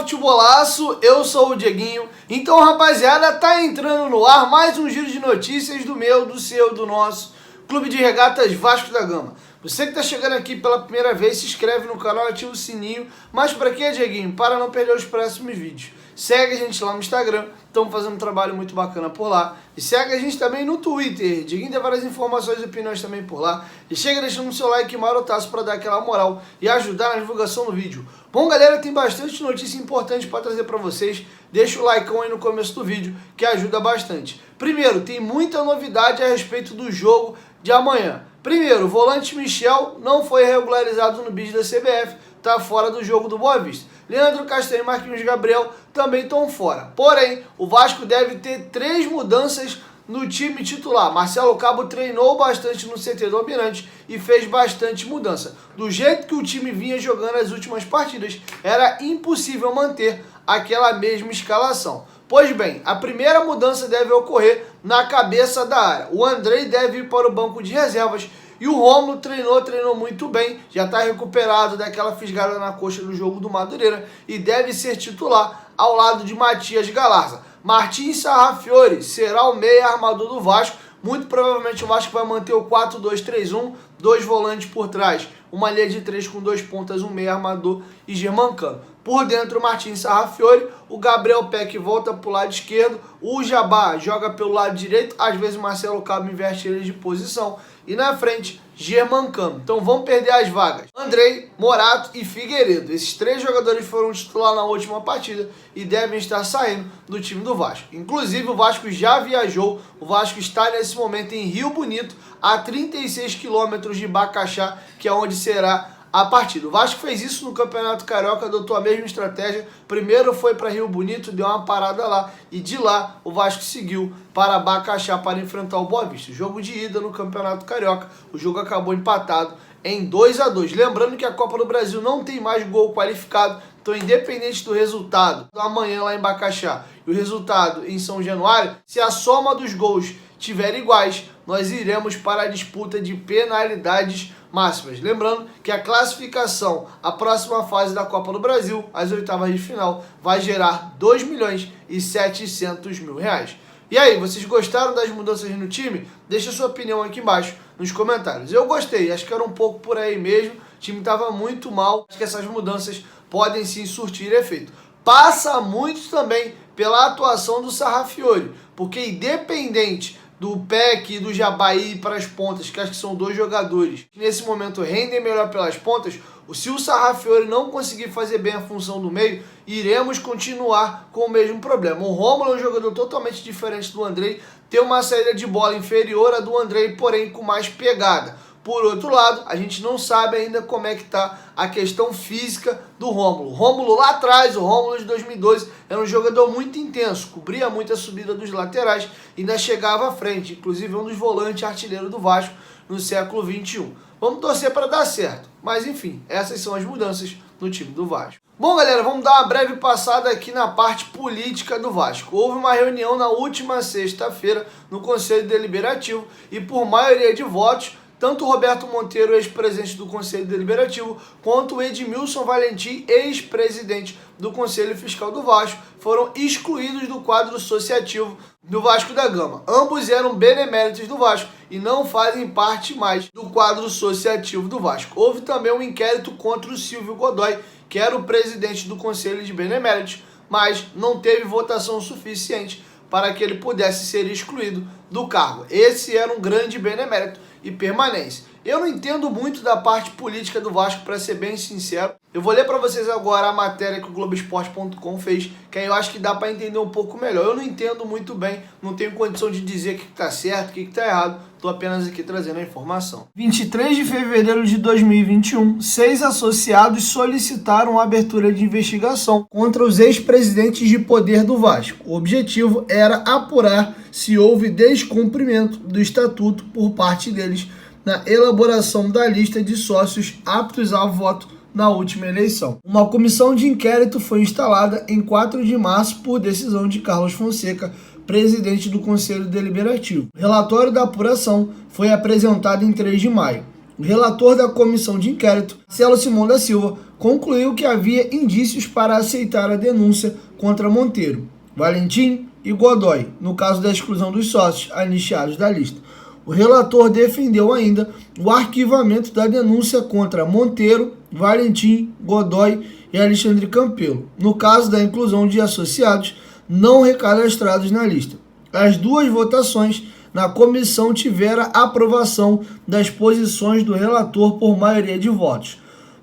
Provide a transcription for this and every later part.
Futebolaço, eu sou o Dieguinho. Então, rapaziada, tá entrando no ar mais um giro de notícias do meu, do seu, do nosso Clube de Regatas Vasco da Gama. Você que tá chegando aqui pela primeira vez, se inscreve no canal, ativa o sininho. Mas pra quê, Dieguinho? Para não perder os próximos vídeos. Segue a gente lá no Instagram, estamos fazendo um trabalho muito bacana por lá. E segue a gente também no Twitter, Dieguinho tem várias informações e opiniões também por lá. E chega deixando o seu like marotaço para dar aquela moral e ajudar na divulgação do vídeo. Bom, galera, tem bastante notícia importante para trazer para vocês. Deixa o like aí no começo do vídeo, que ajuda bastante. Primeiro, tem muita novidade a respeito do jogo de amanhã. Primeiro, o volante Michel não foi regularizado no bid da CBF, está fora do jogo do Boa Vista. Leandro Castanho e Marquinhos Gabriel também estão fora. Porém, o Vasco deve ter 3 mudanças no time titular. Marcelo Cabo treinou bastante no CT do Almirante e fez bastante mudança. Do jeito que o time vinha jogando as últimas partidas, era impossível manter aquela mesma escalação. Pois bem, a primeira mudança deve ocorrer na cabeça da área. O Andrei deve ir para o banco de reservas e o Rômulo treinou muito bem, já está recuperado daquela fisgada na coxa do jogo do Madureira e deve ser titular ao lado de Matias Galarza. Martins Sarrafiori será o meia armador do Vasco. Muito provavelmente o Vasco vai manter o 4-2-3-1, 2 volantes por trás, uma linha de 3 com 2 pontas, um meia armador e Germancano. Por dentro, o Martins Sarrafiori, o Gabriel Peck volta para o lado esquerdo, o Jabá joga pelo lado direito, às vezes o Marcelo Cabo inverte ele de posição, e na frente, Germancano. Então vão perder as vagas Andrei, Morato e Figueiredo. Esses 3 jogadores foram titular na última partida e devem estar saindo do time do Vasco. Inclusive o Vasco já viajou, o Vasco está nesse momento em Rio Bonito, a 36 quilômetros de Bacaxá, que é onde será a partida. O Vasco fez isso no Campeonato Carioca, adotou a mesma estratégia. Primeiro foi para Rio Bonito, deu uma parada lá e de lá o Vasco seguiu para Bacaxá para enfrentar o Boa Vista. Jogo de ida no Campeonato Carioca, o jogo acabou empatado em 2-2. Lembrando que a Copa do Brasil não tem mais gol qualificado, então independente do resultado amanhã lá em Bacaxá e o resultado em São Januário, se a soma dos gols tiver iguais, nós iremos para a disputa de penalidades máximas. Lembrando que a classificação, a próxima fase da Copa do Brasil, as oitavas de final, vai gerar R$2.700.000. E aí, vocês gostaram das mudanças no time? Deixa sua opinião aqui embaixo nos comentários. Eu gostei, acho que era um pouco por aí mesmo, o time estava muito mal, acho que essas mudanças podem sim surtir efeito. Passa muito também pela atuação do Sarrafiori, porque independente do Peck e do Jabaí para as pontas, que acho que são 2 jogadores que nesse momento rendem melhor pelas pontas, se o Sarrafiori não conseguir fazer bem a função do meio, iremos continuar com o mesmo problema. O Rômulo é um jogador totalmente diferente do Andrei, tem uma saída de bola inferior à do Andrei, porém com mais pegada. Por outro lado, a gente não sabe ainda como é que está a questão física do Rômulo. Rômulo lá atrás, o Rômulo de 2012, era um jogador muito intenso, cobria muito a subida dos laterais e ainda chegava à frente, inclusive um dos volantes artilheiros do Vasco no século XXI. Vamos torcer para dar certo, mas enfim, essas são as mudanças no time do Vasco. Bom, galera, vamos dar uma breve passada aqui na parte política do Vasco. Houve uma reunião na última sexta-feira no Conselho Deliberativo e por maioria de votos, tanto o Roberto Monteiro, ex-presidente do Conselho Deliberativo, quanto o Edmilson Valentim, ex-presidente do Conselho Fiscal do Vasco, foram excluídos do quadro associativo do Vasco da Gama. Ambos eram beneméritos do Vasco e não fazem parte mais do quadro associativo do Vasco. Houve também um inquérito contra o Silvio Godoy, que era o presidente do Conselho de Beneméritos, mas não teve votação suficiente para que ele pudesse ser excluído do cargo. Esse era um grande benemérito e permanece. Eu não entendo muito da parte política do Vasco, para ser bem sincero. Eu vou ler para vocês agora a matéria que o Globoesporte.com fez, que aí eu acho que dá para entender um pouco melhor. Eu não entendo muito bem, não tenho condição de dizer o que está certo, o que está errado. Estou apenas aqui trazendo a informação. 23 de fevereiro de 2021, 6 associados solicitaram a abertura de investigação contra os ex-presidentes de poder do Vasco. O objetivo era apurar se houve descumprimento do estatuto por parte deles na elaboração da lista de sócios aptos ao voto na última eleição. Uma comissão de inquérito foi instalada em 4 de março por decisão de Carlos Fonseca, presidente do Conselho Deliberativo. O relatório da apuração foi apresentado em 3 de maio. O relator da comissão de inquérito, Marcelo Simão da Silva, concluiu que havia indícios para aceitar a denúncia contra Monteiro, Valentim e Godoy, no caso da exclusão dos sócios anistiados da lista. O relator defendeu ainda o arquivamento da denúncia contra Monteiro, Valentim, Godoy e Alexandre Campelo, no caso da inclusão de associados não recadastrados na lista. As duas votações na comissão tiveram a aprovação das posições do relator por maioria de votos.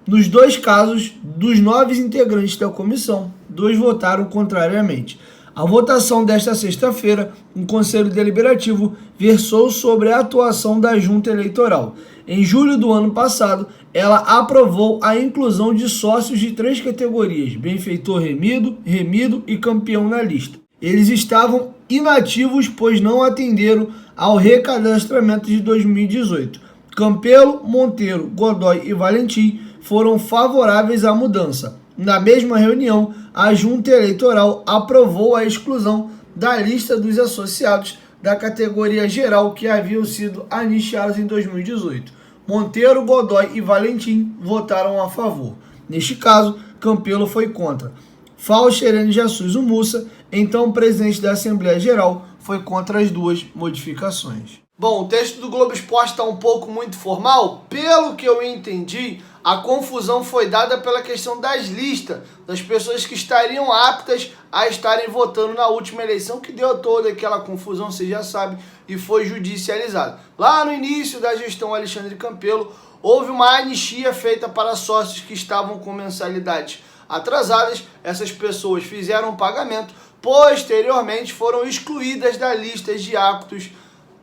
Nos dois casos, dos 9 integrantes da comissão, 2 votaram contrariamente. A votação desta sexta-feira, no Conselho Deliberativo, versou sobre a atuação da Junta Eleitoral. Em julho do ano passado, ela aprovou a inclusão de sócios de 3 categorias, benfeitor remido e campeão na lista. Eles estavam inativos, pois não atenderam ao recadastramento de 2018. Campelo, Monteiro, Godoy e Valentim foram favoráveis à mudança. Na mesma reunião, a Junta Eleitoral aprovou a exclusão da lista dos associados da categoria geral que haviam sido anistiados em 2018. Monteiro, Godoy e Valentim votaram a favor. Neste caso, Campelo foi contra. Falcherene de Assis Mussa, então presidente da Assembleia Geral, foi contra as duas modificações. Bom, o texto do Globo Esporte está um pouco muito formal. Pelo que eu entendi, a confusão foi dada pela questão das listas, das pessoas que estariam aptas a estarem votando na última eleição, que deu toda aquela confusão, você já sabe, e foi judicializada. Lá no início da gestão Alexandre Campelo, houve uma anistia feita para sócios que estavam com mensalidades atrasadas. Essas pessoas fizeram um pagamento, posteriormente foram excluídas da lista de aptos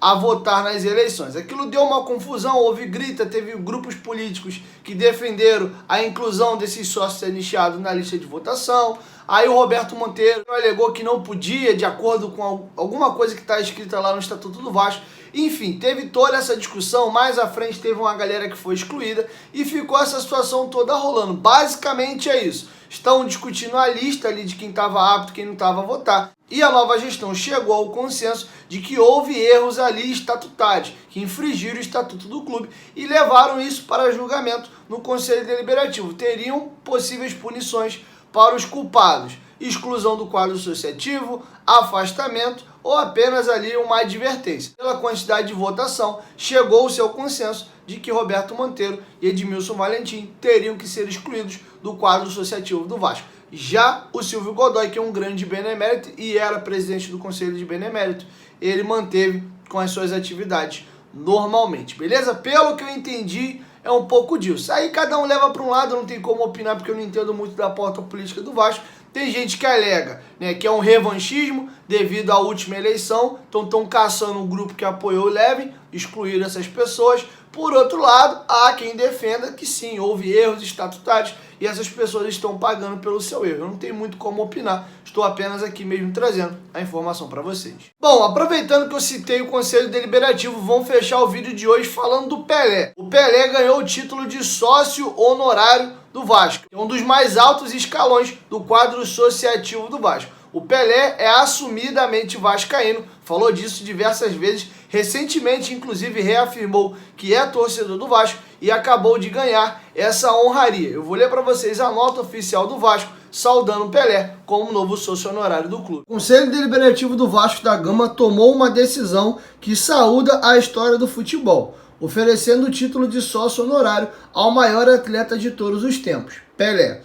a votar nas eleições. Aquilo deu uma confusão, houve grita, teve grupos políticos que defenderam a inclusão desses sócios anistiados na lista de votação. Aí o Roberto Monteiro alegou que não podia, de acordo com alguma coisa que está escrita lá no Estatuto do Vasco. Enfim, teve toda essa discussão, mais à frente teve uma galera que foi excluída e ficou essa situação toda rolando. Basicamente é isso. Estão discutindo a lista ali de quem estava apto e quem não estava a votar. E a nova gestão chegou ao consenso de que houve erros ali estatutários, que infringiram o estatuto do clube e levaram isso para julgamento no Conselho Deliberativo. Teriam possíveis punições para os culpados: exclusão do quadro associativo, afastamento ou apenas ali uma advertência. Pela quantidade de votação, chegou-se ao consenso de que Roberto Monteiro e Edmilson Valentim teriam que ser excluídos do quadro associativo do Vasco. Já o Silvio Godoy, que é um grande benemérito e era presidente do Conselho de Benemérito, ele manteve com as suas atividades normalmente, beleza? Pelo que eu entendi, é um pouco disso. Aí cada um leva para um lado, não tem como opinar porque eu não entendo muito da pauta política do Vasco. Tem gente que alega, né, que é um revanchismo devido à última eleição, então estão caçando um grupo que apoiou o Levin, excluíram essas pessoas. Por outro lado, há quem defenda que sim, houve erros estatutários e essas pessoas estão pagando pelo seu erro. Eu não tenho muito como opinar, estou apenas aqui mesmo trazendo a informação para vocês. Bom, aproveitando que eu citei o Conselho Deliberativo, vamos fechar o vídeo de hoje falando do Pelé. O Pelé ganhou o título de sócio honorário do Vasco, é um dos mais altos escalões do quadro associativo do Vasco. O Pelé é assumidamente vascaíno, falou disso diversas vezes, recentemente inclusive reafirmou que é torcedor do Vasco e acabou de ganhar essa honraria. Eu vou ler para vocês a nota oficial do Vasco, saudando o Pelé como novo sócio honorário do clube. O Conselho Deliberativo do Vasco da Gama tomou uma decisão que saúda a história do futebol, oferecendo o título de sócio honorário ao maior atleta de todos os tempos, Pelé.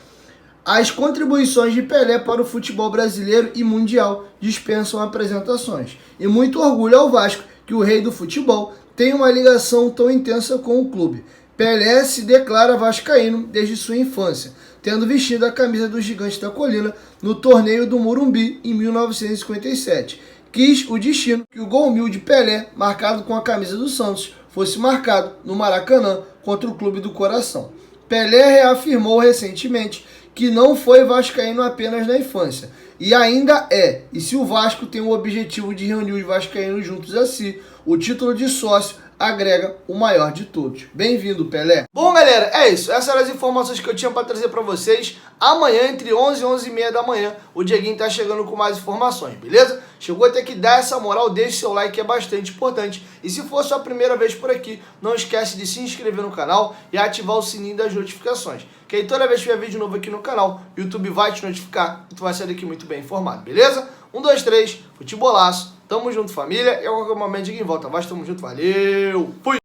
As contribuições de Pelé para o futebol brasileiro e mundial dispensam apresentações. E muito orgulho ao Vasco que o rei do futebol tem uma ligação tão intensa com o clube. Pelé se declara vascaíno desde sua infância, tendo vestido a camisa do Gigante da Colina no torneio do Morumbi em 1957. Quis o destino que o gol mil de Pelé, marcado com a camisa do Santos, fosse marcado no Maracanã contra o Clube do Coração. Pelé reafirmou recentemente que não foi vascaíno apenas na infância, E ainda e se o Vasco tem o objetivo de reunir os vascaínos juntos a si, o título de sócio agrega o maior de todos. Bem-vindo, Pelé. Bom, galera, é isso. Essas eram as informações que eu tinha para trazer para vocês. Amanhã, entre 11 e 11h30 da manhã, o Dieguinho tá chegando com mais informações, beleza? Chegou a ter que dar essa moral, deixe seu like, que é bastante importante. E se for sua primeira vez por aqui, não esquece de se inscrever no canal e ativar o sininho das notificações. Que aí toda vez que tiver vídeo novo aqui no canal, o YouTube vai te notificar e tu vai sair daqui muito bem informado, beleza? 1, 2, 3, futebolaço. Tamo junto, família. E a qualquer momento, Dieguinho volta. Vasco, tamo junto. Valeu! Fui!